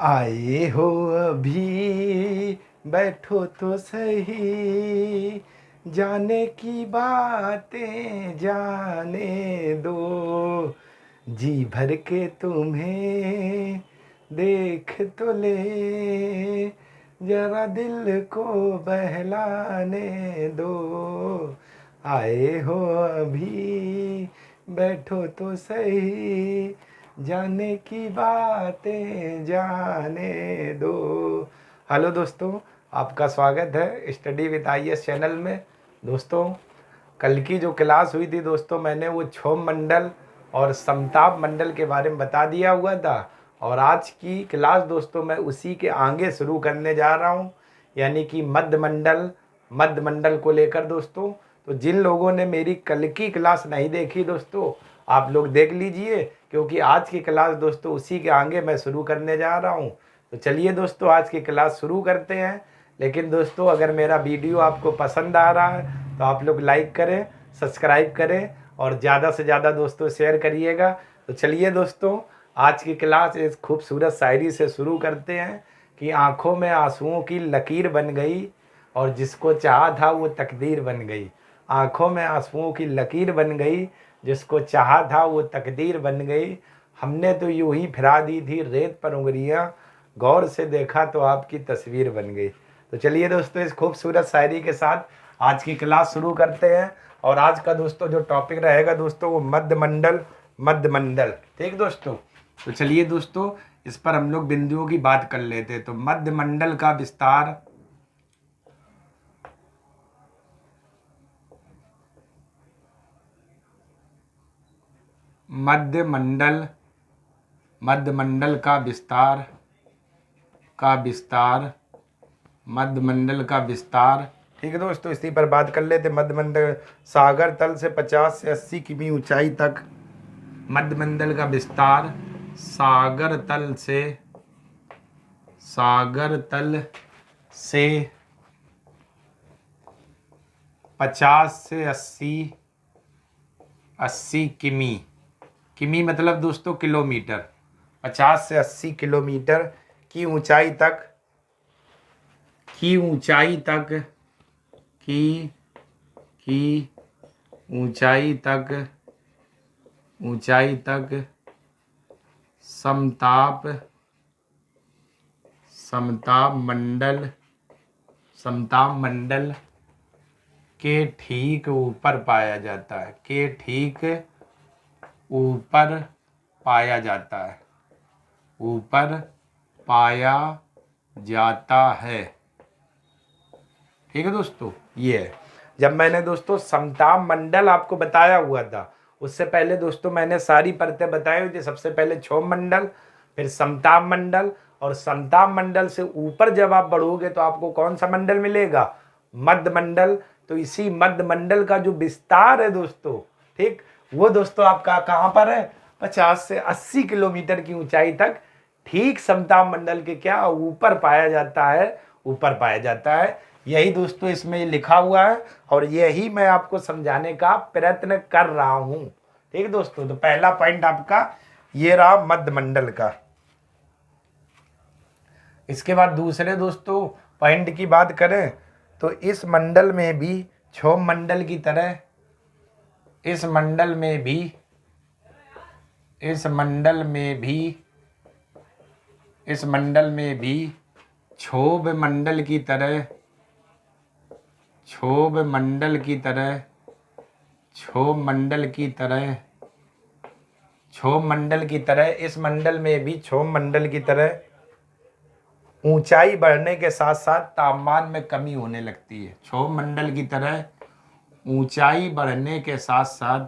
आए हो अभी बैठो तो सही, जाने की बातें जाने दो, जी भर के तुम्हें देख तो ले, जरा दिल को बहलाने दो। आए हो अभी बैठो तो सही, जाने की बातें जाने दो। हेलो दोस्तों, आपका स्वागत है स्टडी विद IAS चैनल में। दोस्तों, कल की जो क्लास हुई थी दोस्तों, मैंने वो क्षोभ मंडल और समताप मंडल के बारे में बता दिया हुआ था। और आज की क्लास दोस्तों मैं उसी के आगे शुरू करने जा रहा हूँ, यानी कि मध्य मंडल को लेकर दोस्तों। तो जिन लोगों ने मेरी कल की क्लास नहीं देखी दोस्तों, आप लोग देख लीजिए, क्योंकि आज की क्लास दोस्तों उसी के आगे मैं शुरू करने जा रहा हूँ। तो चलिए दोस्तों, आज की क्लास शुरू करते हैं। लेकिन दोस्तों, अगर मेरा वीडियो आपको पसंद आ रहा है तो आप लोग लाइक करें, सब्सक्राइब करें और ज़्यादा से ज़्यादा दोस्तों शेयर करिएगा। तो चलिए दोस्तों, आज की क्लास एक खूबसूरत शायरी से शुरू करते हैं कि आँखों में आंसुओं की लकीर बन गई और जिसको चाहा था वो तकदीर बन गई। आँखों में आंसुओं की लकीर बन गई, जिसको चाहा था वो तकदीर बन गई। हमने तो यूं ही फिरा दी थी रेत पर उंगलियाँ, गौर से देखा तो आपकी तस्वीर बन गई। तो चलिए दोस्तों, इस खूबसूरत शायरी के साथ आज की क्लास शुरू करते हैं। और आज का दोस्तों जो टॉपिक रहेगा दोस्तों, वो मध्य मंडल। ठीक दोस्तों, तो चलिए दोस्तों, इस पर हम लोग बिंदुओं की बात कर लेते हैं। तो मध्य मंडल का विस्तार, मध्य मंडल का विस्तार मध्य मंडल का विस्तार। ठीक है दोस्तों, इसी पर बात कर लेते। मध्य मंडल सागर तल से 50 से 80 किमी ऊंचाई तक मध्य मंडल का विस्तार सागर तल से 50 से 80 किमी मतलब दोस्तों किलोमीटर, 50 से 80 किलोमीटर की ऊंचाई तक समताप मंडल के ठीक ऊपर पाया जाता है। ठीक है दोस्तों, ये है। जब मैंने दोस्तों समताप मंडल आपको बताया हुआ था, उससे पहले दोस्तों मैंने सारी परतें बताई हुई थी। सबसे पहले क्षोभ मंडल, फिर समताप मंडल, और समताप मंडल से ऊपर जब आप बढ़ोगे तो आपको कौन सा मंडल मिलेगा? मध्य मंडल। तो इसी मध्य मंडल का जो विस्तार है दोस्तों, ठीक, वो दोस्तों आपका कहाँ पर है? 50 से 80 किलोमीटर की ऊंचाई तक ठीक समताप मंडल के क्या ऊपर पाया जाता है। यही दोस्तों इसमें लिखा हुआ है और यही मैं आपको समझाने का प्रयत्न कर रहा हूं। ठीक दोस्तों, तो पहला पॉइंट आपका ये रहा मध्य मंडल का। इसके बाद दूसरे दोस्तों पॉइंट की बात करें तो इस मंडल में भी क्षोभ मंडल की तरह क्षोभ मंडल की तरह ऊंचाई बढ़ने के साथ साथ तापमान में कमी होने लगती है। क्षोभ मंडल की तरह ऊंचाई बढ़ने के साथ साथ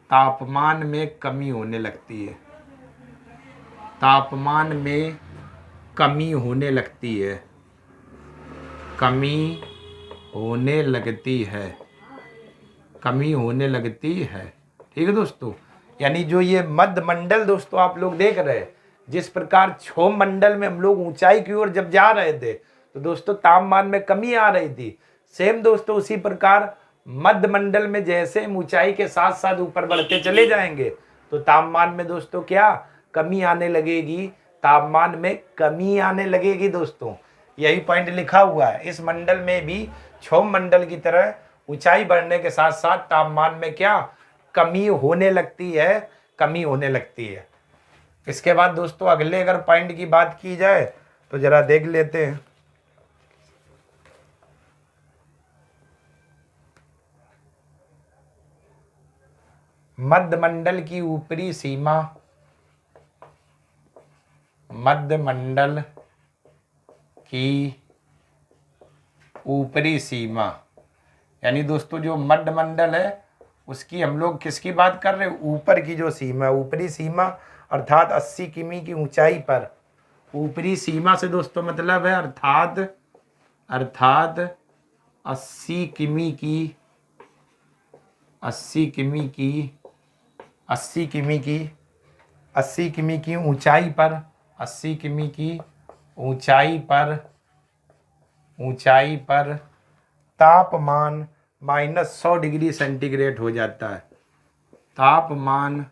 तापमान में कमी होने लगती है। ठीक है दोस्तों, यानी जो ये मध्य मंडल दोस्तों आप लोग देख रहे हैं, जिस प्रकार क्षोभ मंडल में हम लोग ऊंचाई की ओर जब जा रहे थे तो दोस्तों तापमान में कमी आ रही थी, सेम दोस्तों उसी प्रकार मध्य मंडल में जैसे हम ऊंचाई के साथ साथ ऊपर बढ़ते चले जाएंगे तो तापमान में दोस्तों क्या कमी आने लगेगी, तापमान में कमी आने लगेगी दोस्तों। यही पॉइंट लिखा हुआ है। इस मंडल में भी क्षौम मंडल की तरह ऊंचाई बढ़ने के साथ साथ तापमान में क्या कमी होने लगती है, कमी होने लगती है। इसके बाद दोस्तों अगले अगर पॉइंट की बात की जाए तो जरा देख लेते हैं। मध्य मंडल की ऊपरी सीमा, मध्य मंडल की ऊपरी सीमा, यानी दोस्तों जो मध्य मंडल है उसकी हम लोग किसकी बात कर रहे हैं, ऊपर की जो सीमा, ऊपरी सीमा अर्थात 80 किमी की ऊंचाई पर। ऊपरी सीमा से दोस्तों मतलब है अर्थात 80 किमी की 80 किमी की ऊंचाई पर, 80 किमी की ऊंचाई पर तापमान -100 डिग्री सेंटीग्रेड हो जाता है। तापमान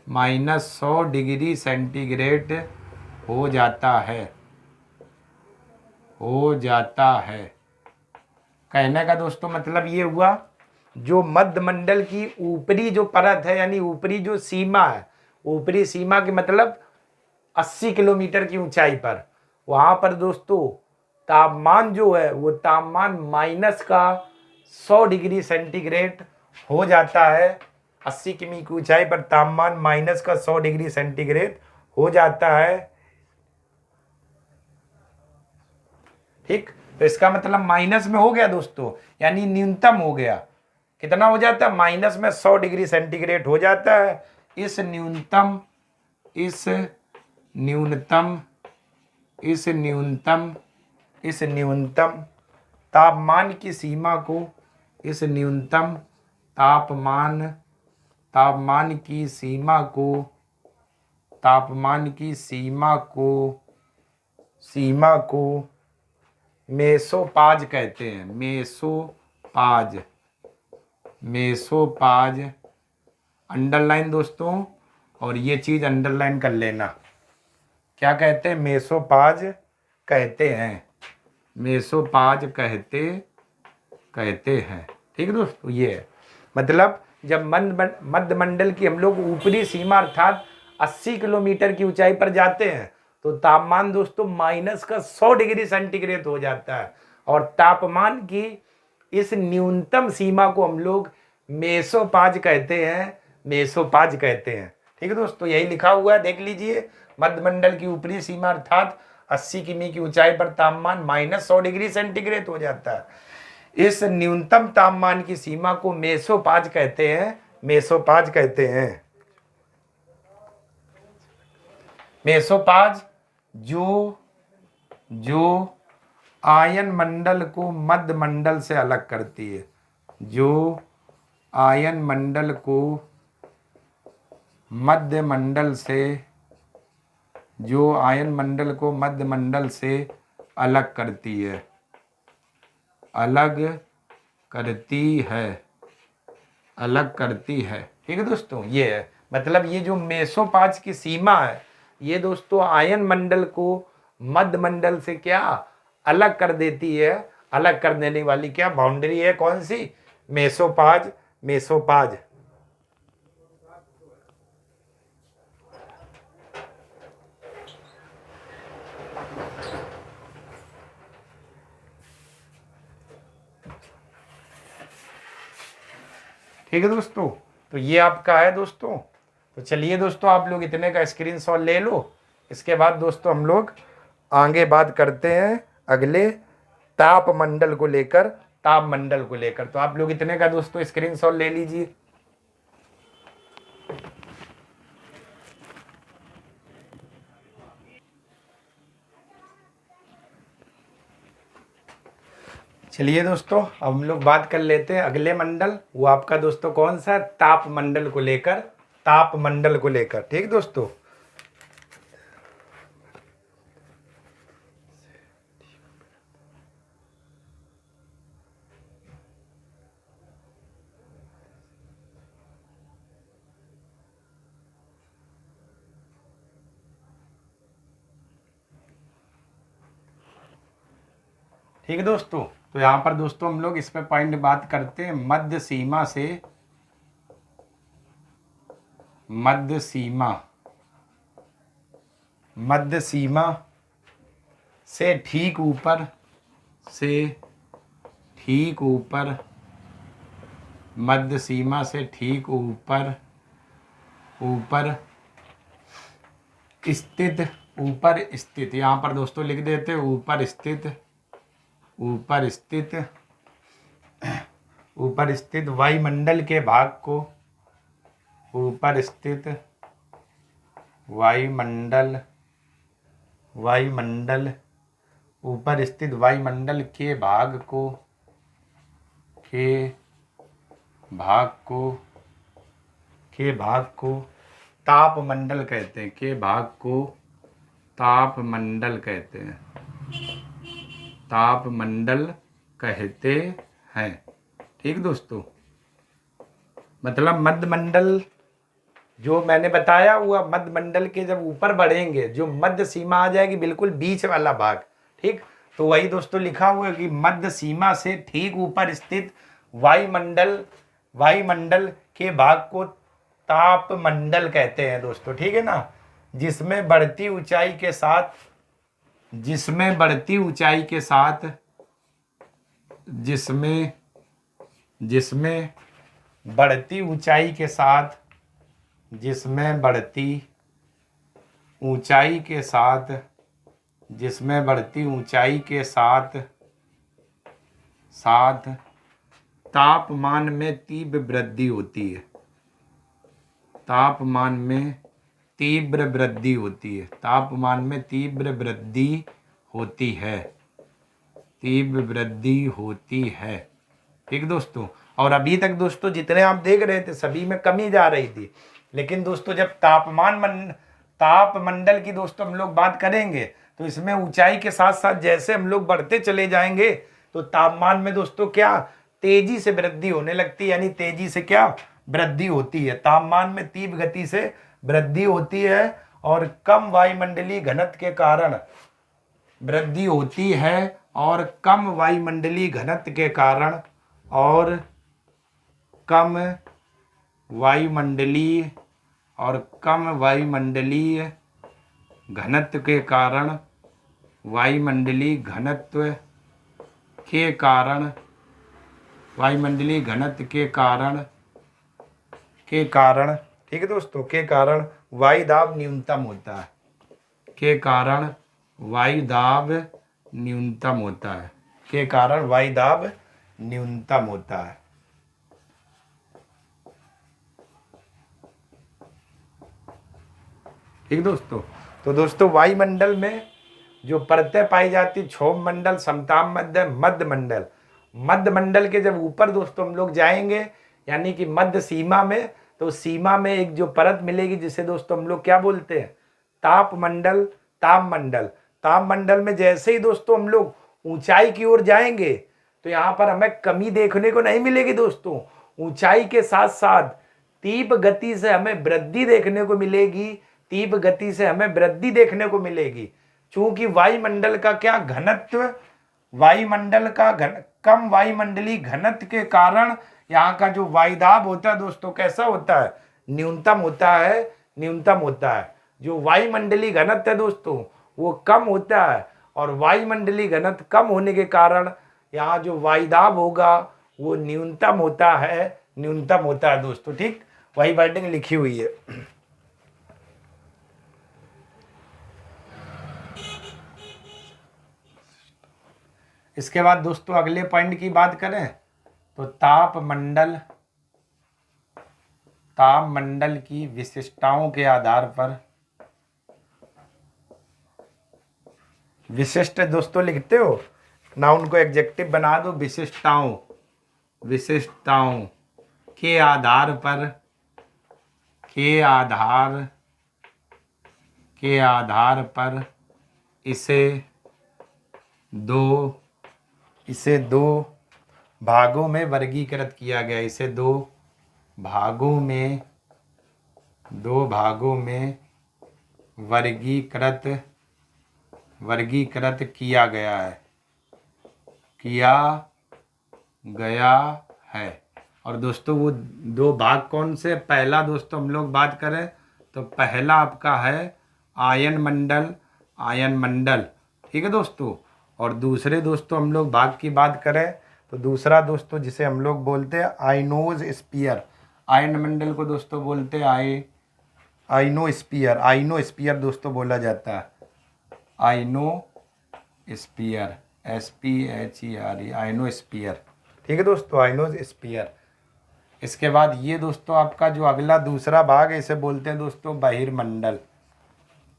-100 डिग्री सेंटीग्रेड हो जाता है। कहने का दोस्तों मतलब ये हुआ जो मध्य मंडल की ऊपरी जो परत है यानी ऊपरी जो सीमा है, ऊपरी सीमा के मतलब 80 किलोमीटर की ऊंचाई पर, वहां पर दोस्तों तापमान जो है वो तापमान -100 डिग्री सेंटीग्रेड हो जाता है। 80 किमी की ऊंचाई पर तापमान -100 डिग्री सेंटीग्रेड हो जाता है। ठीक, तो इसका मतलब माइनस में हो गया दोस्तों, यानी न्यूनतम हो गया। कितना हो जाता है, माइनस में 100 डिग्री सेंटीग्रेड हो जाता है। इस न्यूनतम तापमान की सीमा को, इस न्यूनतम तापमान की सीमा को मेसोपाज कहते हैं। मेसोपाज अंडरलाइन दोस्तों, और ये चीज अंडरलाइन कर लेना। क्या कहते हैं, मेसोपाज कहते हैं, मेसोपाज कहते हैं। ठीक है दोस्तों, ये है मतलब जब मध्य मंडल की हम लोग ऊपरी सीमा अर्थात 80 किलोमीटर की ऊंचाई पर जाते हैं तो तापमान दोस्तों -100 डिग्री सेंटीग्रेड हो जाता है, और तापमान की इस न्यूनतम सीमा को हम लोग मेसोपाज कहते हैं। ठीक है दोस्तों, यही लिखा हुआ है, देख लीजिए। मध्य मंडल की ऊपरी सीमा अर्थात 80 किमी की ऊंचाई पर तापमान -100 डिग्री सेंटीग्रेड हो जाता है। इस न्यूनतम तापमान की सीमा को मेसोपाज कहते हैं। मेसोपाज जो आयन मंडल को मध्य मंडल से अलग करती है, जो आयन मंडल को मध्य मंडल से अलग करती है। ठीक है दोस्तों, ये है मतलब ये जो मेसोपाज की सीमा है ये दोस्तों आयन मंडल को मध्य मंडल से क्या अलग कर देती है। अलग कर देने वाली क्या बाउंड्री है, कौन सी, मेसोपाज। ठीक है दोस्तों, तो ये आपका है दोस्तों। तो चलिए दोस्तों, आप लोग इतने का स्क्रीनशॉट ले लो। इसके बाद दोस्तों हम लोग आगे बात करते हैं अगले तापमंडल को लेकर। तो आप लोग इतने का दोस्तों स्क्रीनशॉट ले लीजिए। चलिए दोस्तों, अब हम लोग बात कर लेते हैं अगले मंडल। वो आपका दोस्तों कौन सा, तापमंडल को लेकर। ठीक दोस्तों, ठीक है दोस्तों। तो यहाँ पर दोस्तों हम लोग इस पे पॉइंट बात करते हैं, मध्य सीमा से, मध्य सीमा, मध्य सीमा से ठीक ऊपर, से ठीक ऊपर, मध्य सीमा से ठीक ऊपर, ऊपर स्थित, ऊपर स्थित, यहाँ पर दोस्तों लिख देते ऊपर स्थित, ऊपर स्थित, ऊपर स्थित वायुमंडल के भाग को, ऊपर स्थित वायुमंडल, वायुमंडल, ऊपर स्थित वायुमंडल के भाग को, के भाग को, के भाग को तापमंडल कहते हैं, के भाग को तापमंडल कहते हैं, तापमंडल कहते हैं। ठीक दोस्तों, मतलब मध्यमंडल जो मैंने बताया वो मध्यमंडल के जब ऊपर बढ़ेंगे, जो मध्य सीमा आ जाएगी बिल्कुल बीच वाला भाग, ठीक, तो वही दोस्तों लिखा हुआ है कि मध्य सीमा से ठीक ऊपर स्थित वायुमंडल, वायुमंडल के भाग को तापमंडल कहते हैं दोस्तों, ठीक है ना। जिसमें बढ़ती ऊंचाई के साथ, जिसमें बढ़ती ऊंचाई के साथ, जिसमें, जिसमें बढ़ती ऊंचाई के साथ, जिसमें बढ़ती ऊंचाई के साथ, जिसमें बढ़ती ऊंचाई के साथ, साथ तापमान में तीव्र वृद्धि होती है, तापमान में तीव्र वृद्धि होती है, तापमान में तीव्र वृद्धि होती है, तीव्र वृद्धि होती है। ठीक दोस्तों, और अभी तक दोस्तों जितने आप देख रहे थे सभी में कमी जा रही थी, लेकिन दोस्तों जब तापमंडल की दोस्तों हम लोग बात करेंगे तो इसमें ऊंचाई के साथ साथ जैसे हम लोग बढ़ते चले जाएंगे तो तापमान में दोस्तों क्या तेजी से वृद्धि होने लगती है, यानी तेजी से क्या वृद्धि होती है, तापमान में तीव्र गति से वृद्धि होती है और कम वायुमंडलीय घनत्व के कारण वृद्धि होती है, और कम वायुमंडलीय घनत्व के कारण, और कम वायुमंडलीय, और कम वायुमंडलीय घनत्व के कारण, वायुमंडलीय घनत्व के कारण, वायुमंडलीय घनत्व के कारण, के कारण, ठीक है दोस्तों, के कारण वायुदाब न्यूनतम होता है, के कारण वायुदाब न्यूनतम होता है, के कारण वायुदाब न्यूनतम होता है। ठीक दोस्तों, तो दोस्तों वायुमंडल में जो परतें पाई जाती, क्षोभ मंडल, समताप मंडल, मध्य मंडल, मध्य मंडल के जब ऊपर दोस्तों हम लोग जाएंगे यानी कि मध्य सीमा में, तो सीमा में एक जो परत मिलेगी जिसे दोस्तों हम लोग क्या बोलते हैं, तापमंडल, तापमंडल। तापमंडल में जैसे ही दोस्तों हम लोग ऊंचाई की ओर जाएंगे तो यहाँ पर हमें कमी देखने को नहीं मिलेगी दोस्तों, ऊंचाई के साथ साथ तीव्र गति से हमें वृद्धि देखने को मिलेगी, तीव्र गति से हमें वृद्धि देखने को मिलेगी। चूंकि वायुमंडल का क्या घनत्व, वायुमंडल का कम वायुमंडलीय घनत्व के कारण यहाँ का जो वायुदाब होता है दोस्तों कैसा होता है, न्यूनतम होता है, न्यूनतम होता है। जो वायुमंडलीय घनत्व है दोस्तों वो कम होता है, और वायुमंडलीय घनत्व कम होने के कारण यहाँ जो वायुदाब होगा वो न्यूनतम होता है, न्यूनतम होता है दोस्तों। ठीक, वही वर्डिंग लिखी हुई है। इसके बाद दोस्तों अगले पॉइंट की बात करें तो तापमंडल, तापमंडल की विशिष्टताओं के आधार पर, विशिष्ट दोस्तों लिखते हो ना, उनको एडजेक्टिव बना दो, विशिष्टताओं, विशिष्टताओं के आधार पर, के आधार, के आधार पर इसे दो, इसे दो भागों में वर्गीकृत किया गया, इसे दो भागों में, दो भागों में वर्गीकृत, वर्गीकृत किया गया है, किया गया है। और दोस्तों वो दो भाग कौन से, पहला दोस्तों हम लोग बात करें तो पहला आपका है आयन मंडल, आयन मंडल, ठीक है दोस्तों। और दूसरे दोस्तों हम लोग भाग की बात करें तो दूसरा दोस्तों जिसे हम लोग बोलते हैं आइनोज स्पीयर, आयन मंडल को दोस्तों बोलते हैं आइनोस्फीयर, आइनोस्फीयर दोस्तों बोला जाता है, आइनोस्फीयर, SPHERE, आइनोस्फीयर, ठीक है दोस्तों, आइनोस्फीयर। इसके बाद ये दोस्तों आपका जो अगला दूसरा भाग है इसे बोलते हैं दोस्तों बहिर्मंडल,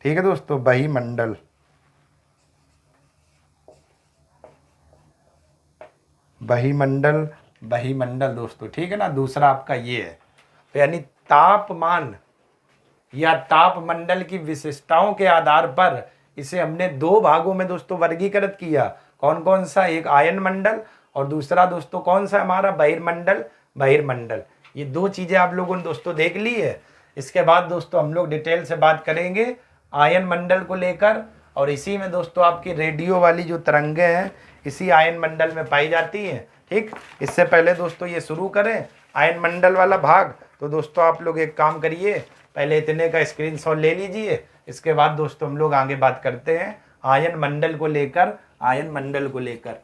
ठीक है दोस्तों, बहिर्मंडल। बहिमंडल, बहिमंडल दोस्तों, ठीक है ना। दूसरा आपका ये है, तो यानी तापमान या तापमंडल की विशेषताओं के आधार पर इसे हमने दो भागों में दोस्तों वर्गीकृत किया। कौन कौन सा, एक आयन मंडल और दूसरा दोस्तों कौन सा हमारा बहिर्मंडल, बहिर्मंडल। ये दो चीजें आप लोगों ने दोस्तों देख ली है। इसके बाद दोस्तों हम लोग डिटेल से बात करेंगे आयन मंडल को लेकर, और इसी में दोस्तों आपकी रेडियो वाली जो तरंगे हैं इसी आयन मंडल में पाई जाती हैं, ठीक। इससे पहले दोस्तों ये शुरू करें आयन मंडल वाला भाग, तो दोस्तों आप लोग एक काम करिए, पहले इतने का स्क्रीनशॉट ले लीजिए। इसके बाद दोस्तों हम लोग आगे बात करते हैं आयन मंडल को लेकर, आयन मंडल को लेकर।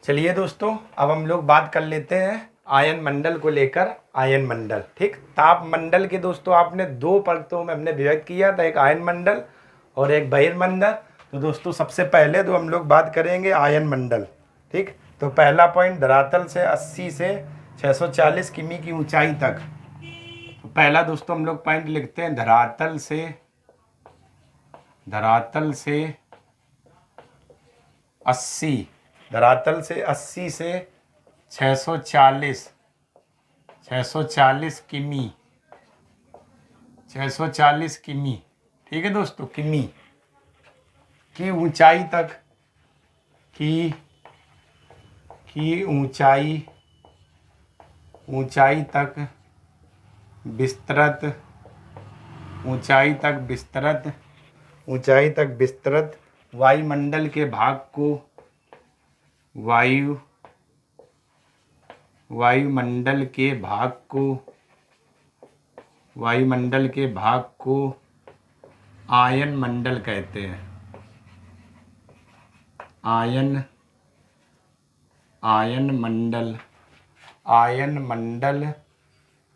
चलिए दोस्तों अब हम लोग बात कर लेते हैं आयन मंडल को लेकर, आयन मंडल, ठीक। ताप मंडल के दोस्तों आपने दो परतों में हमने विभक्त किया था, एक आयन मंडल और एक बहिर्मंडल। तो दोस्तों सबसे पहले तो हम लोग बात करेंगे आयन मंडल, ठीक। तो पहला पॉइंट, धरातल से 80 से 640 किमी की ऊंचाई तक। तो पहला दोस्तों हम लोग पॉइंट लिखते हैं, धरातल से 80, धरातल से 80 से 640 किमी, 640 किमी, ठीक है दोस्तों, किमी की ऊंचाई तक, की ऊंचाई तक विस्तृत, ऊंचाई तक विस्तृत वायुमंडल के भाग को, वायुमंडल के भाग को आयन मंडल कहते हैं, आयन मंडल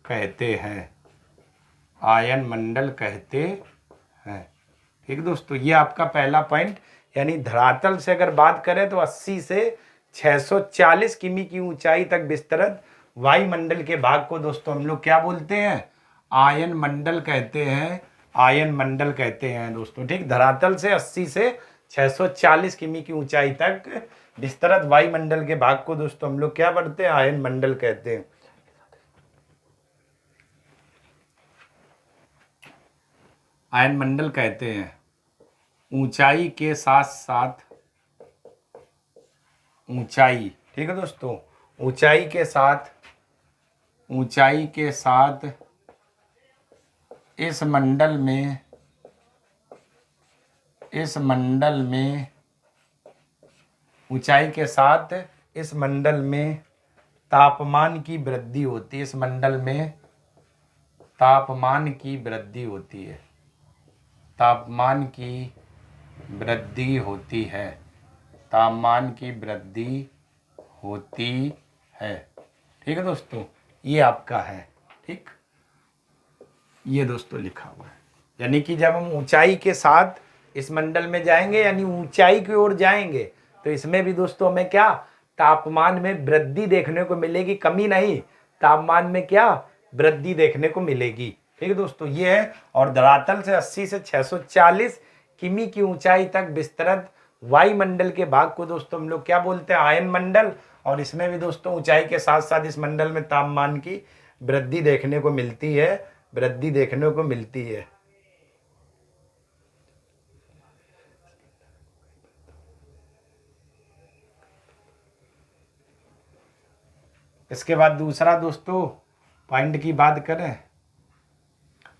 कहते हैं, आयन मंडल कहते हैं, ठीक दोस्तों। ये आपका पहला पॉइंट, यानी धरातल से अगर बात करें तो 80 से 640 किमी की ऊंचाई तक विस्तृत वायुमंडल के भाग को दोस्तों हम लोग क्या बोलते हैं, आयन मंडल कहते हैं, आयन मंडल कहते हैं दोस्तों, ठीक। धरातल से 80 से 640 किमी की ऊंचाई तक विस्तृत वायुमंडल के भाग को दोस्तों हम लोग क्या पढ़ते हैं, आयन मंडल कहते हैं। आयन मंडल कहते हैं। ऊंचाई के साथ साथ, ऊंचाई, ठीक है दोस्तों, ऊंचाई के साथ इस मंडल में ऊंचाई के साथ इस मंडल में तापमान की वृद्धि होती है, इस मंडल में तापमान की वृद्धि होती है, तापमान की वृद्धि होती है, तापमान की वृद्धि होती है, ठीक है दोस्तों। ये आपका है, ठीक, ये दोस्तों लिखा हुआ है। यानी कि जब हम ऊंचाई के साथ इस मंडल में जाएंगे, यानी ऊंचाई की ओर जाएंगे, तो इसमें भी दोस्तों हमें क्या, तापमान में वृद्धि देखने को मिलेगी, कमी नहीं, तापमान में क्या, वृद्धि देखने को मिलेगी, ठीक है दोस्तों, ये है। और धरातल से 80 से 640 किमी की ऊंचाई तक विस्तृत वायुमंडल के भाग को दोस्तों हम लोग क्या बोलते हैं, आयन मंडल। और इसमें भी दोस्तों ऊंचाई के साथ साथ इस मंडल में तापमान की वृद्धि देखने को मिलती है, वृद्धि देखने को मिलती है। इसके बाद दूसरा दोस्तों पॉइंट की बात करें,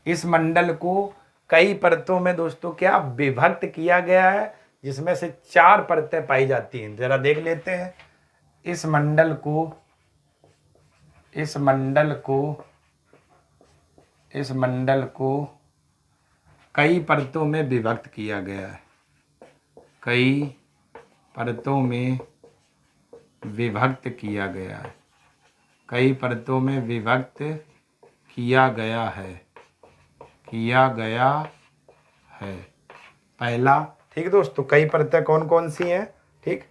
इस मंडल को कई परतों में दोस्तों क्या विभक्त किया गया है, जिसमें से 4 परतें पाई जाती हैं। जरा देख लेते हैं। इस मंडल को कई परतों में विभक्त किया गया है। कई परतों में विभक्त किया गया है। कई परतों में विभक्त किया गया है। पहला, ठीक दोस्तों, कई परतें कौन कौन सी हैं, ठीक,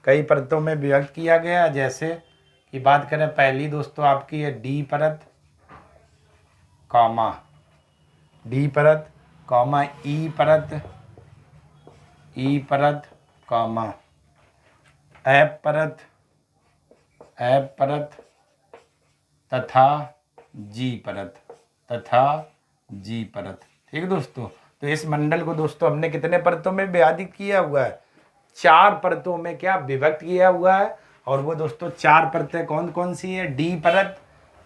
कई परतों में विभक्त किया गया। जैसे कि बात करें पहली दोस्तों आपकी है डी परत, कॉमा ई परत, कॉमा एफ परत तथा जी परत। ठीक है दोस्तों। तो इस मंडल को दोस्तों हमने कितने परतों में विभाजित किया हुआ है? 4 परतों में क्या विभक्त किया हुआ है। और वो दोस्तों 4 परतें कौन कौन सी है? डी परत,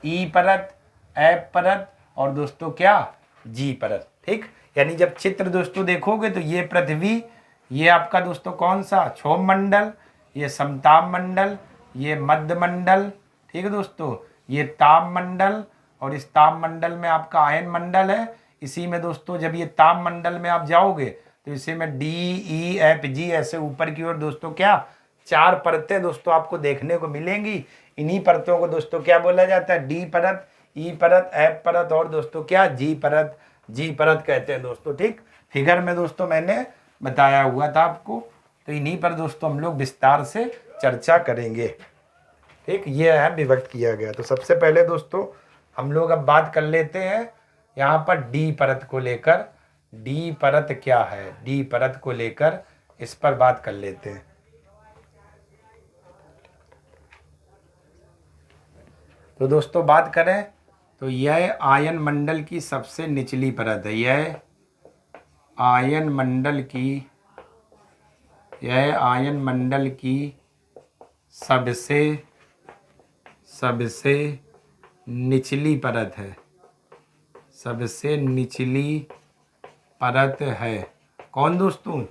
ई परत, एफ परत और दोस्तों क्या जी परत। ठीक, यानी जब चित्र दोस्तों देखोगे तो ये पृथ्वी, ये आपका दोस्तों कौन सा क्षोभ मंडल, ये समताप मंडल, ये मध्य मंडल, ठीक है दोस्तों, ये ताप मंडल और इस ताप मंडल में आपका आयन मंडल है। इसी में दोस्तों जब ये ताप मंडल में आप जाओगे तो इसी में डी ई एफ जी ऐसे ऊपर की ओर दोस्तों क्या 4 परतें दोस्तों आपको देखने को मिलेंगी। इन्हीं परतों को दोस्तों क्या बोला जाता है? डी परत, ई परत, एफ परत और दोस्तों क्या जी परत कहते हैं दोस्तों। ठीक, फिगर में दोस्तों मैंने बताया हुआ था आपको। तो इन्हीं पर दोस्तों हम लोग विस्तार से चर्चा करेंगे। ठीक, ये है विभक्त किया गया। तो सबसे पहले दोस्तों हम लोग अब बात कर लेते हैं यहाँ पर डी परत को लेकर। डी परत क्या है? डी परत को लेकर इस पर बात कर लेते हैं। तो दोस्तों बात करें तो यह आयन मंडल की सबसे निचली परत है। यह आयन मंडल की सबसे निचली परत है। सबसे निचली परत है कौन दोस्तों?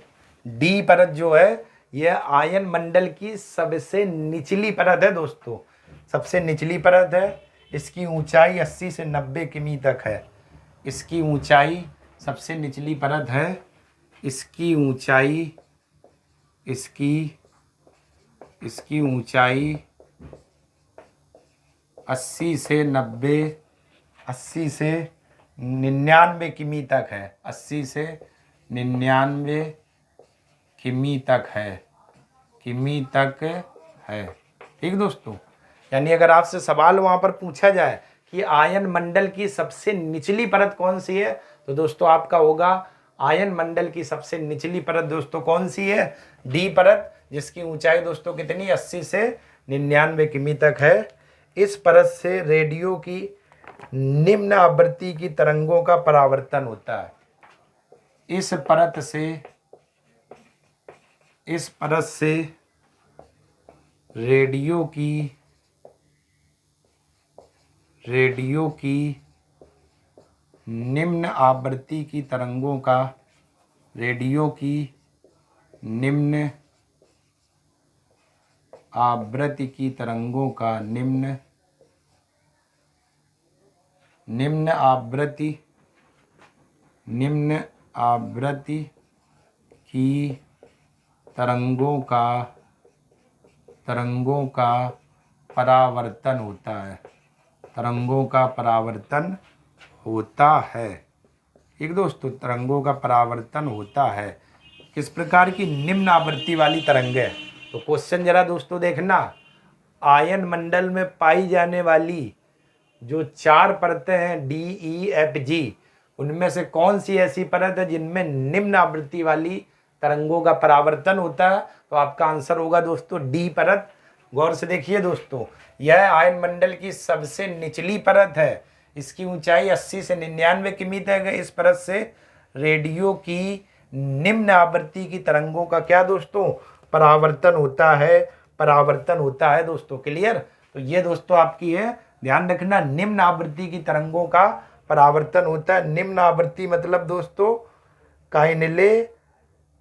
डी परत जो है यह आयन मंडल की सबसे निचली परत है दोस्तों। सबसे निचली परत है। इसकी ऊंचाई 80 से 90 किमी तक है। इसकी ऊंचाई सबसे निचली परत है। इसकी ऊंचाई 80 से 99 किमी तक है। 80 से 99 किमी तक है। ठीक दोस्तों, यानी अगर आपसे सवाल वहाँ पर पूछा जाए कि आयन मंडल की सबसे निचली परत कौन सी है, तो दोस्तों आपका होगा आयन मंडल की सबसे निचली परत दोस्तों कौन सी है? डी परत, जिसकी ऊंचाई दोस्तों कितनी? 80 से 99 किमी तक है। इस परत से रेडियो की निम्न आवृत्ति की तरंगों का परावर्तन होता है। इस परत से रेडियो की निम्न आवृत्ति की तरंगों का निम्न आवृत्ति की तरंगों का परावर्तन होता है। ठीक दोस्तों, तरंगों का परावर्तन होता है। किस प्रकार की निम्न आवृत्ति वाली तरंगें? तो क्वेश्चन जरा दोस्तों देखना, आयन मंडल में पाई जाने वाली जो 4 परतें हैं डी ई एफ जी, उनमें से कौन सी ऐसी परत है जिनमें निम्न आवृत्ति वाली तरंगों का परावर्तन होता है? तो आपका आंसर होगा दोस्तों डी परत। गौर से देखिए दोस्तों, यह आयन मंडल की सबसे निचली परत है। इसकी ऊंचाई 80 से 99 किमी तक है। इस परत से रेडियो की निम्न आवृत्ति की तरंगों का क्या दोस्तों? परावर्तन होता है। परावर्तन होता है दोस्तों। क्लियर? तो ये दोस्तों आपकी है, ध्यान रखना, निम्न आवृत्ति की तरंगों का परावर्तन होता है। निम्न आवृत्ति मतलब दोस्तों काइनेले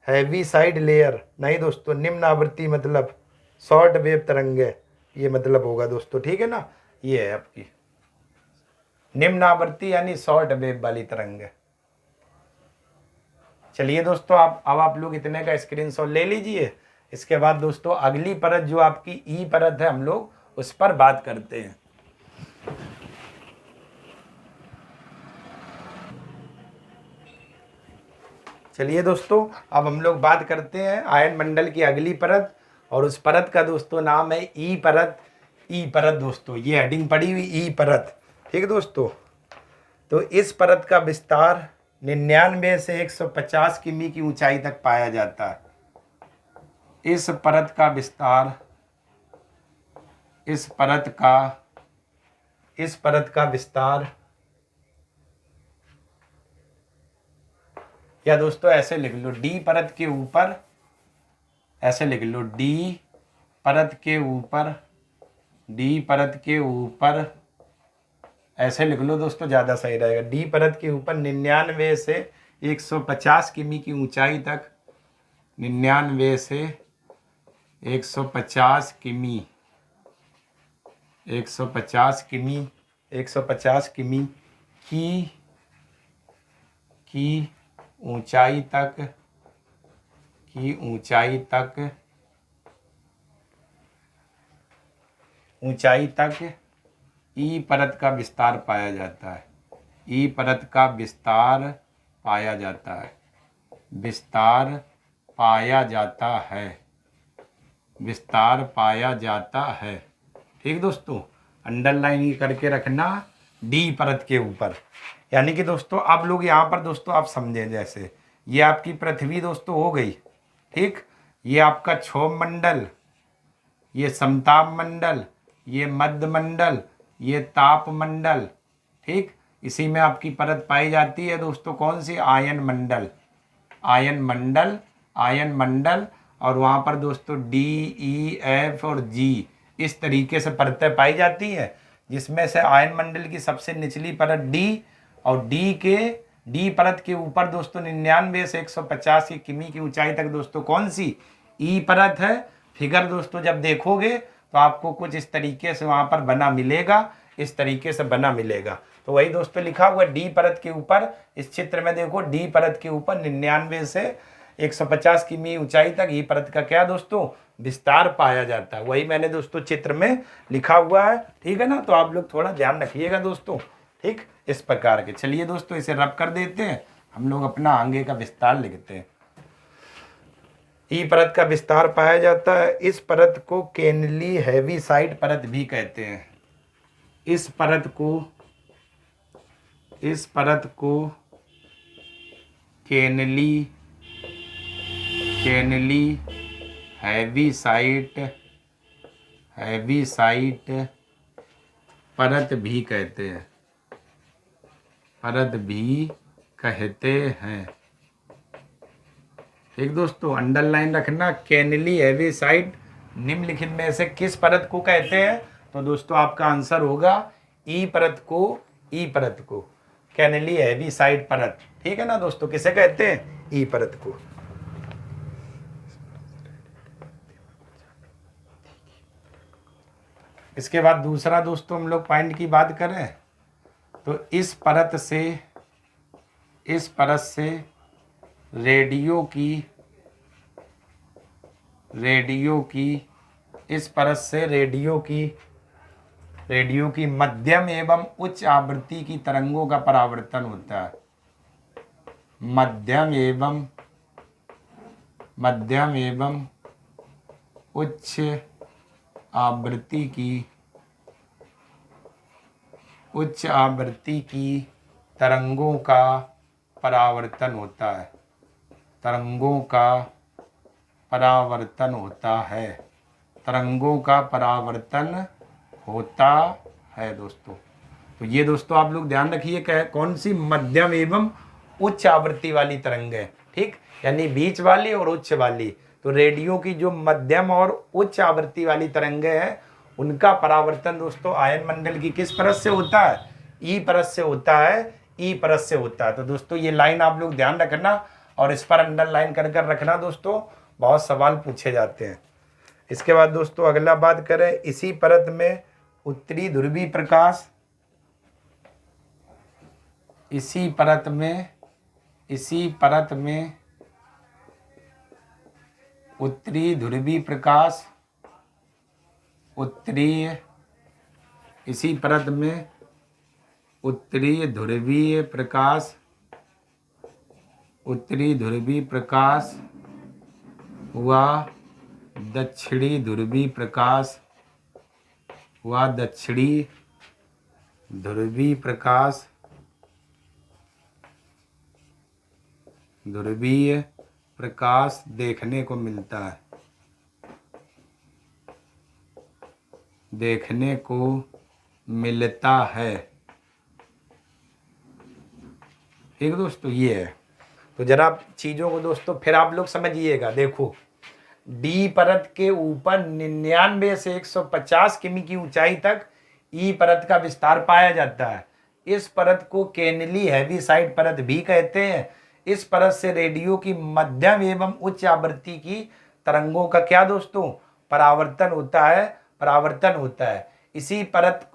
हैवी साइड लेयर नहीं दोस्तों, निम्न आवृत्ति मतलब शॉर्ट वेव तरंगे, ये मतलब होगा दोस्तों। ठीक है ना, ये है आपकी निम्न आवृत्ति यानी शॉर्ट वेव वाली तरंगे। चलिए दोस्तों, अब आप लोग इतने का स्क्रीनशॉट ले लीजिए। इसके बाद दोस्तों अगली परत जो आपकी ई परत है, हम लोग उस पर बात करते हैं। चलिए दोस्तों, अब हम लोग बात करते हैं आयन मंडल की अगली परत, और उस परत का दोस्तों नाम है ई परत। ई परत दोस्तों, ये हेडिंग पड़ी हुई ई परत। ठीक है दोस्तों, तो इस परत का विस्तार 99 से 150 किमी की ऊंचाई तक पाया जाता है। इस परत का विस्तार, इस परत का विस्तार, या दोस्तों ऐसे लिख लो, डी परत के ऊपर, ऐसे लिख लो, डी परत के ऊपर, डी परत के ऊपर, ऐसे लिख लो दोस्तों, ज़्यादा सही रहेगा। डी परत के ऊपर 99 से 150 किमी की ऊंचाई तक, 99 से 150 किमी, 150 किमी, 150 किमी की ऊंचाई तक, की ऊंचाई तक ई परत का विस्तार पाया जाता है। ई परत का विस्तार पाया जाता है, विस्तार पाया जाता है, विस्तार पाया जाता है। ठीक दोस्तों, अंडरलाइन करके रखना डी परत के ऊपर। यानी कि दोस्तों आप लोग यहाँ पर दोस्तों आप समझें, जैसे ये आपकी पृथ्वी दोस्तों हो गई, ठीक, ये आपका क्षोभ मंडल, ये समताप मंडल, ये मध्य मंडल, ये ताप मंडल, ठीक, इसी में आपकी परत पाई जाती है दोस्तों। कौन सी? आयन मंडल, आयन मंडल, आयन मंडल। और वहाँ पर दोस्तों डी, ई, एफ और जी इस तरीके से परतें पाई जाती है, जिसमें से आयन मंडल की सबसे निचली परत डी, और डी परत के ऊपर दोस्तों 99 से 150 की किमी की ऊंचाई तक दोस्तों कौन सी? ई परत है। फिगर दोस्तों जब देखोगे तो आपको कुछ इस तरीके से वहाँ पर बना मिलेगा, इस तरीके से बना मिलेगा। तो वही दोस्तों लिखा हुआ डी परत के ऊपर, इस चित्र में देखो, डी परत के ऊपर 99 से 150 किमी ऊंचाई तक ई परत का क्या दोस्तों? विस्तार पाया जाता है। वही मैंने दोस्तों चित्र में लिखा हुआ है। ठीक है ना, तो आप लोग थोड़ा ध्यान रखिएगा दोस्तों, ठीक, इस प्रकार के। चलिए दोस्तों इसे रब कर देते हैं, हम लोग अपना आगे का विस्तार लिखते हैं। ई परत का विस्तार पाया जाता है। इस परत को केनली हैवी साइड परत भी कहते हैं। इस परत को केनली हैवी साइड परत भी कहते हैं, परत भी कहते हैं। ठीक दोस्तों, अंडरलाइन रखना, केनली हैवी साइड निम्नलिखित में से किस परत को कहते हैं? तो दोस्तों आपका आंसर होगा ई परत को, ई परत को, केनली हैवी साइड परत। ठीक है ना दोस्तों, किसे कहते हैं? ई परत को। इसके बाद दूसरा दोस्तों हम लोग पॉइंट की बात करें तो इस परत से रेडियो की मध्यम एवं उच्च आवृत्ति की तरंगों का परावर्तन होता है। मध्यम एवं उच्च आवृत्ति की तरंगों का परावर्तन होता है, तरंगों का परावर्तन होता है, तरंगों का परावर्तन होता है दोस्तों। तो ये दोस्तों आप लोग ध्यान रखिए, कौन सी? मध्यम एवं उच्च आवृत्ति वाली तरंगें, ठीक, यानी बीच वाली और उच्च वाली। तो रेडियो की जो मध्यम और उच्च आवृत्ति वाली तरंगे हैं उनका परावर्तन दोस्तों आयन मंडल की किस परत से होता है? ई परत से होता है, ई परत से होता है। तो दोस्तों ये लाइन आप लोग ध्यान रखना और इस पर अंडरलाइन कर कर रखना दोस्तों, बहुत सवाल पूछे जाते हैं। इसके बाद दोस्तों अगला बात करें, इसी परत में उत्तरी ध्रुवीय प्रकाश, इसी परत में उत्तरी ध्रुवीय प्रकाश, इसी परत में उत्तरी ध्रुवीय प्रकाश व दक्षिणी ध्रुवीय प्रकाश देखने को मिलता है। ठीक दोस्तों, ये है। तो जरा चीजों को दोस्तों फिर आप लोग समझिएगा। देखो, डी परत के ऊपर 99 से 150 किमी की ऊंचाई तक ई परत का विस्तार पाया जाता है। इस परत को केनली हैवीसाइड परत भी कहते हैं। इस परत से रेडियो की मध्यम एवं उच्च आवृत्ति की तरंगों का क्या दोस्तों? परावर्तन होता है। इसी परत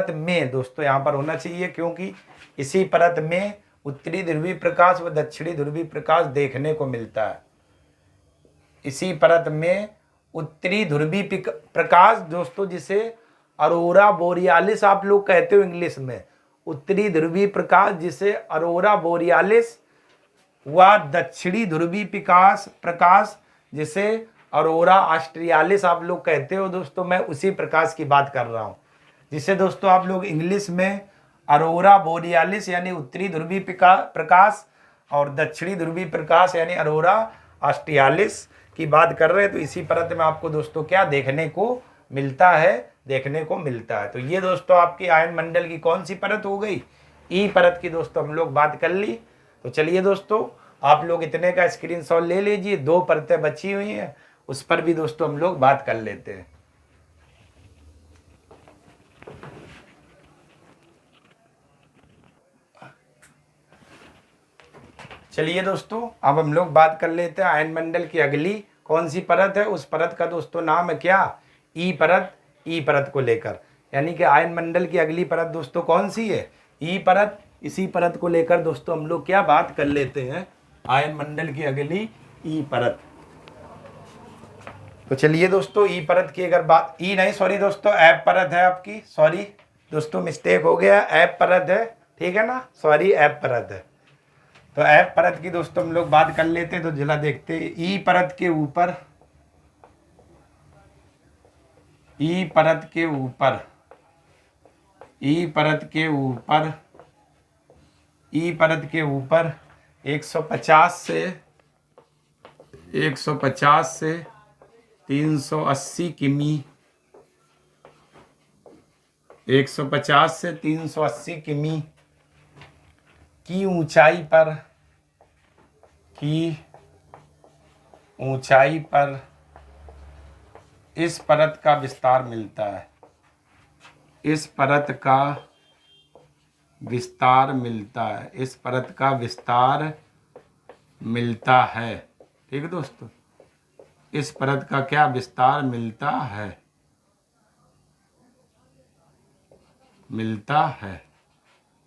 में दोस्तों यहाँ पर होना चाहिए, क्योंकि इसी परत में उत्तरी ध्रुवीय प्रकाश व दक्षिणी ध्रुवीय प्रकाश देखने को मिलता है। इसी परत में उत्तरी ध्रुवीय प्रकाश दोस्तों, जिसे अरोरा बोरियालिस आप लोग कहते हो इंग्लिश में, उत्तरी ध्रुवीय प्रकाश जिसे अरोरा बोरियालिस व दक्षिणी ध्रुवीय प्रकाश जिसे अरोरा ऑस्ट्रियालिस आप लोग कहते हो दोस्तों। मैं उसी प्रकाश की बात कर रहा हूँ जिसे दोस्तों आप लोग इंग्लिश में अरोरा बोरियालिस यानी उत्तरी ध्रुवीय प्रकाश और दक्षिणी ध्रुवीय प्रकाश यानी अरोरा ऑस्ट्रियालिस की बात कर रहे हैं। तो इसी परत में आपको दोस्तों क्या देखने को मिलता है? तो ये दोस्तों आपकी आयन मंडल की कौन सी परत हो गई? ई परत की दोस्तों हम लोग बात कर ली। तो चलिए दोस्तों, आप लोग इतने का स्क्रीनशॉट ले लीजिए। 2 परतें बची हुई हैं, उस पर भी दोस्तों हम लोग बात कर लेते हैं। चलिए दोस्तों, अब हम लोग बात कर लेते हैं आयन मंडल की अगली कौन सी परत है। उस परत का दोस्तों नाम है क्या? ई परत। ई परत को लेकर, यानी कि आयन मंडल की अगली परत दोस्तों कौन सी है? ई परत। इसी परत को लेकर दोस्तों हम लोग क्या बात कर लेते हैं? आयन मंडल की अगली ई परत। तो चलिए दोस्तों, ई परत की अगर बात, ई नहीं सॉरी दोस्तों, ऐप परत है आपकी। सॉरी दोस्तों, मिस्टेक हो गया, ऐप परत है, ठीक है ना, सॉरी, ऐप परत है। तो ऐप परत की दोस्तों हम लोग बात कर लेते हैं। तो जरा देखते हैं, ई परत के ऊपर ई परत के ऊपर 150 से 380 किमी 150 से 380 किमी की ऊंचाई पर इस परत का विस्तार मिलता है। इस परत का विस्तार मिलता है। ठीक है दोस्तों, इस परत का क्या विस्तार मिलता है।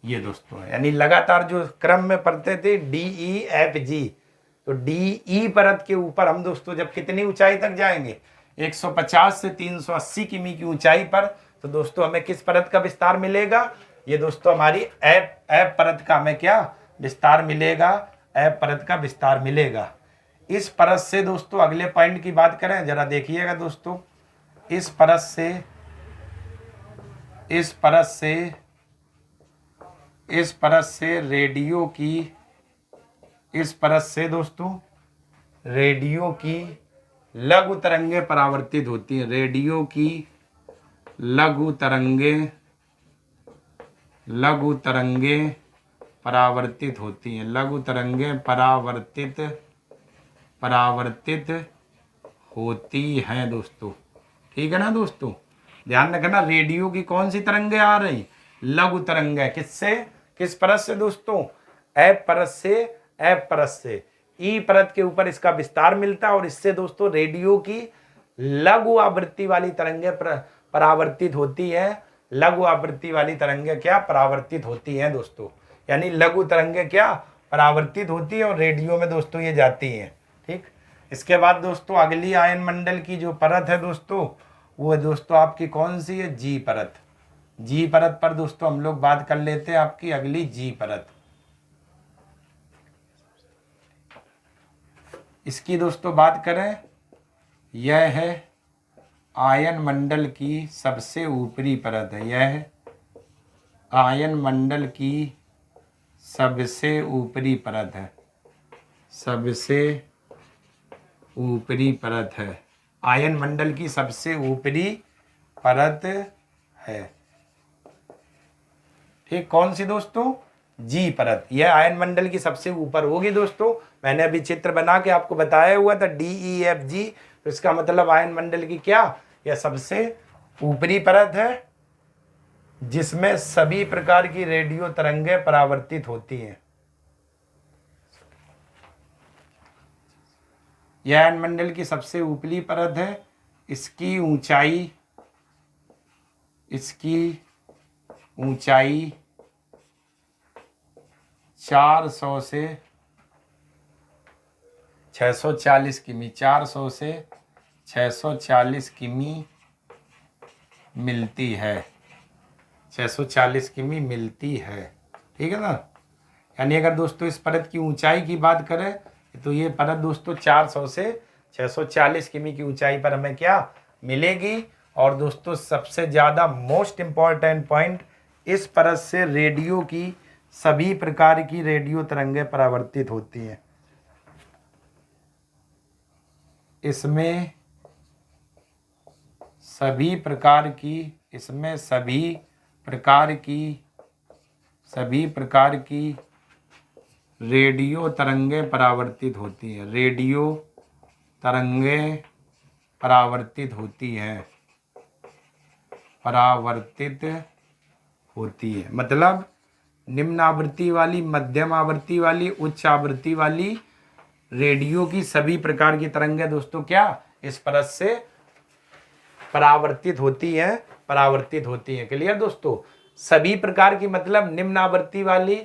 ये दोस्तों है, यानी लगातार जो क्रम में पढ़ते थे DEFG, तो DE परत के ऊपर हम दोस्तों जब कितनी ऊंचाई तक जाएंगे? 150 से 380 किमी की ऊंचाई पर, तो दोस्तों हमें किस परत का विस्तार मिलेगा? ये दोस्तों हमारी ऐप परत का हमें क्या विस्तार मिलेगा? ऐप परत का विस्तार मिलेगा। इस परत से दोस्तों अगले पॉइंट की बात करें, जरा देखिएगा दोस्तों, इस परत से दोस्तों रेडियो की लघु तरंगे परावर्तित होती हैं। रेडियो की लघु तरंगे परावर्तित होती हैं। लघु तरंगें परावर्तित होती हैं दोस्तों। ठीक है ना दोस्तों, ध्यान रखना। रेडियो की कौन सी तरंगें आ रही? लघु तरंगें। किससे? किस परत से दोस्तों? एफ परत से, एफ परत से। ई परत के ऊपर इसका विस्तार मिलता है और इससे दोस्तों रेडियो की लघु आवृत्ति वाली तरंगें परावर्तित होती है। लघु आवृत्ति वाली तरंगें क्या? परावर्तित होती हैं दोस्तों। यानी लघु तरंगें क्या? परावर्तित होती है और रेडियो में दोस्तों ये जाती हैं। ठीक, इसके बाद दोस्तों अगली आयन मंडल की जो परत है दोस्तों, वो दोस्तों आपकी कौन सी है? जी परत। जी परत पर दोस्तों हम लोग बात कर लेते हैं आपकी अगली जी परत। इसकी दोस्तों बात करें, यह है आयन मंडल की सबसे ऊपरी परत है। यह है आयन मंडल की सबसे ऊपरी परत है। सबसे ऊपरी परत है, आयन मंडल की सबसे ऊपरी परत है। ठीक, कौन सी दोस्तों? जी परत। यह आयन मंडल की सबसे ऊपर होगी दोस्तों। मैंने अभी चित्र बना के आपको बताया हुआ था DEFG, तो इसका मतलब आयन मंडल की क्या? यह सबसे ऊपरी परत है जिसमें सभी प्रकार की रेडियो तरंगें परावर्तित होती हैं। यह आयन मंडल की सबसे ऊपरी परत है। इसकी ऊंचाई 400 से 640 किमी, 400 से 640 किमी मिलती है। 640 किमी मिलती है। ठीक है ना। यानी अगर दोस्तों इस परत की ऊंचाई की बात करें तो ये परत दोस्तों 400 से 640 किमी की ऊंचाई पर हमें क्या मिलेगी। और दोस्तों सबसे ज़्यादा मोस्ट इम्पॉर्टेंट पॉइंट, इस परत से रेडियो की सभी प्रकार की रेडियो तरंगें परावर्तित होती हैं। इसमें सभी प्रकार की रेडियो तरंगें परावर्तित होती हैं। रेडियो तरंगें परावर्तित होती हैं, मतलब निम्न आवृत्ति वाली, मध्यम आवृत्ति वाली, उच्च आवृत्ति वाली रेडियो की सभी प्रकार की तरंगें दोस्तों क्या इस परत से परावर्तित होती हैं। क्लियर दोस्तों? सभी प्रकार की मतलब निम्न आवृत्ति वाली,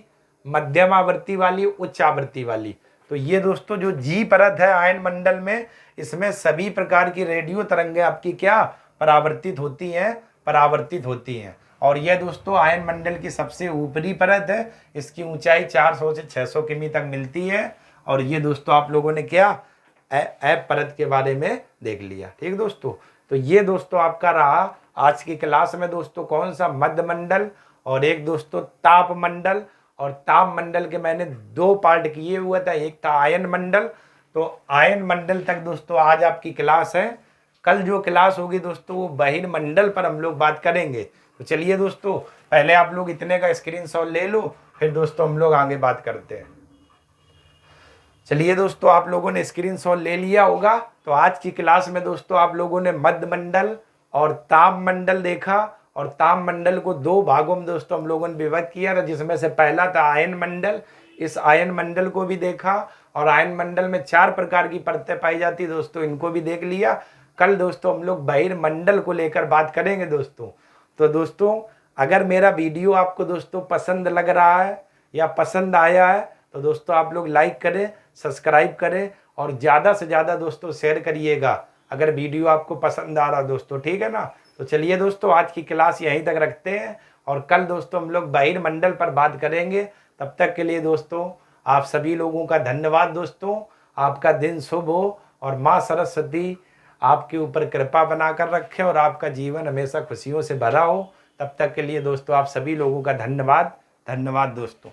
मध्यम आवृत्ति वाली, उच्च आवृत्ति वाली। तो ये दोस्तों जो जी परत है आयन मंडल में, इसमें सभी प्रकार की रेडियो तरंगें आपकी क्या परावर्तित होती हैं। और यह दोस्तों आयन मंडल की सबसे ऊपरी परत है। इसकी ऊंचाई 400 से 600 किमी तक मिलती है। और ये दोस्तों आप लोगों ने क्या एफ परत के बारे में देख लिया। ठीक दोस्तों, तो ये दोस्तों आपका रहा आज की क्लास में दोस्तों कौन सा मध्य मंडल और एक दोस्तों ताप मंडल। और ताप मंडल के मैंने 2 पार्ट किए हुए था, एक था आयन मंडल। तो आयन मंडल तक दोस्तों आज आपकी क्लास है। कल जो क्लास होगी दोस्तों वो बहिर्मंडल पर हम लोग बात करेंगे। तो चलिए दोस्तों पहले आप लोग इतने का स्क्रीनशॉट ले लो, फिर दोस्तों हम लोग आगे बात करते हैं। चलिए दोस्तों आप लोगों ने स्क्रीनशॉट ले लिया होगा। तो आज की क्लास में दोस्तों आप लोगों ने मध्य मंडल और ताप मंडल देखा। और ताप मंडल को 2 भागों में दोस्तों हम लोगों ने विभक्त किया था, जिसमें से पहला था आयन मंडल। इस आयन मंडल को भी देखा और आयन मंडल में 4 प्रकार की परतें पाई जाती दोस्तों, इनको भी देख लिया। कल दोस्तों हम लोग बहिर्मंडल को लेकर बात करेंगे दोस्तों। तो दोस्तों अगर मेरा वीडियो आपको दोस्तों पसंद लग रहा है या पसंद आया है तो दोस्तों आप लोग लाइक करें, सब्सक्राइब करें और ज़्यादा से ज़्यादा दोस्तों शेयर करिएगा अगर वीडियो आपको पसंद आ रहा दोस्तों। ठीक है ना। तो चलिए दोस्तों आज की क्लास यहीं तक रखते हैं और कल दोस्तों हम लोग बहिर्मंडल पर बात करेंगे। तब तक के लिए दोस्तों आप सभी लोगों का धन्यवाद दोस्तों। आपका दिन शुभ हो और माँ सरस्वती आपके ऊपर कृपा बनाकर रखे और आपका जीवन हमेशा खुशियों से भरा हो। तब तक के लिए दोस्तों आप सभी लोगों का धन्यवाद दोस्तों।